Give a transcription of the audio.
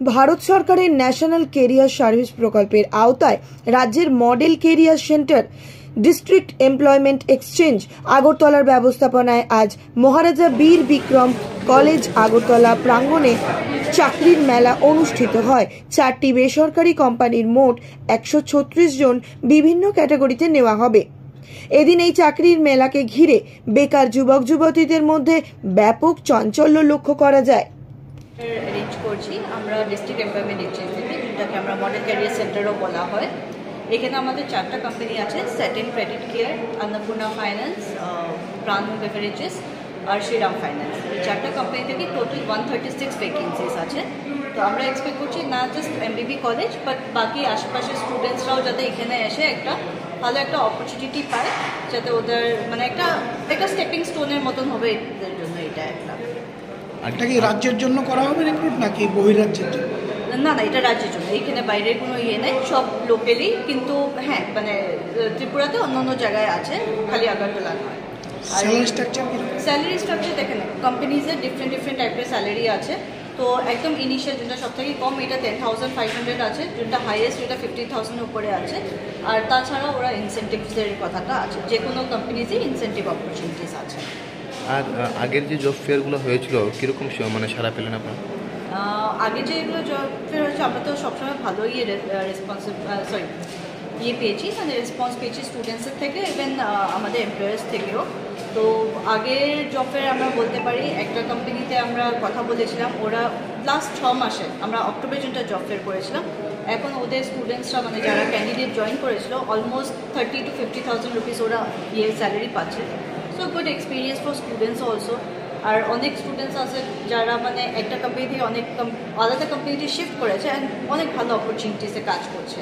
ভারত সরকারের national career service প্রকল্পের আওতায় রাজ্যের model career centre district employment exchange আগরতলার ব্যবস্থাপনায় আজ মহারাজা বীর বিক্রম কলেজ আগরতলা প্রাঙ্গণে চাকরির মেলা অনুষ্ঠিত হয়। 4টি বেসরকারি কোম্পানির মোট 136 জন বিভিন্ন ক্যাটাগরিতে নেওয়া হবে। এদিন এই চাকরির মেলাকে ঘিরে বেকার যুবক যুবতীদের মধ্যে ব্যাপক চাঞ্চল্য লক্ষ্য করা যায়। অ্যারেঞ্জ করছি আমরা ডিস্ট্রিক্ট এমপ্লয়মেন্ট এক্সচেঞ্জ থেকে, যেটাকে আমরা মডেল ক্যারিয়ার সেন্টারও বলা হয়। এখানে আমাদের 4টা কোম্পানি আছে, Satan credit care, Annapurna finance, প্রাণ বেভারেজেস আর শ্রীরাম ফাইন্যান্স। এই 4টা কোম্পানি থেকে টোটাল 136 ভ্যাকেন্সিস আছে। তো আমরা এক্সপেক্ট করছি না জাস্ট এমবিবি কলেজ বাট বাকি আশেপাশের স্টুডেন্টসরাও যাতে এখানে এসে একটা ভালো একটা অপরচুনিটি পায়, যাতে ওদের মানে একটা স্টেপিং স্টোনের মতন হবে এদের জন্য। এটা এটা কি রাজ্যের জন্য করা হবে রিক্রুট নাকি বহিরাজ্যের জন্য? না, এটা রাজ্যের জন্য। এইখানে বাইরের কোনো নেই, সব লোকালি। কিন্তু হ্যাঁ, মানে ত্রিপুরাতে অন্য জায়গায় আছে, খালি আগরতলা নয়। স্যালারি স্ট্রাকচার দেখেন, কোম্পানিজের ডিফারেন্ট টাইপের স্যালারি আছে। তো একদম ইনিশিয়াল যেটা সব থেকে কম এটা 10,500 আছে, যেটা হাইয়েস্ট এটা 50,000 উপরে আছে। আর তাছাড়া ওরা ইনসেন্টিভসের কথাটা আছে, যে কোনো কোম্পানিজে ইনসেন্টিভ অপরচুনিটিস আছে। আর আগের যে জব ফেয়ারগুলো হয়েছিল কীরকম মানে সারা পেলেন আপনারা? আগে যেগুলো জব ফেয়ার হয়েছে আমরা তো সবসময় ভালোই পেয়েছি, মানে রেসপন্স পেয়েছি স্টুডেন্টসের থেকে, ইভেন আমাদের এমপ্লয়ার্স থেকেও। তো আগের জব ফেয়ার আমরা বলতে পারি একটা কোম্পানিতে আমরা কথা বলেছিলাম, ওরা লাস্ট 6 মাসে আমরা অক্টোবর জনটা জব ফেয়ার করেছিলাম। এখন ওদের স্টুডেন্টসরা মানে যারা ক্যান্ডিডেট জয়েন করেছিল অলমোস্ট 30 to 50,000 রুপিস ওরা স্যালারি পাচ্ছে। So good experience for students also. আর অনেক স্টুডেন্টস আছে যারা মানে একটা কোম্পানি থেকে অনেক আলাদা কোম্পানিতে শিফট করেছে অ্যান্ড অনেক ভালো অপরচুনিটিসে কাজ করছে।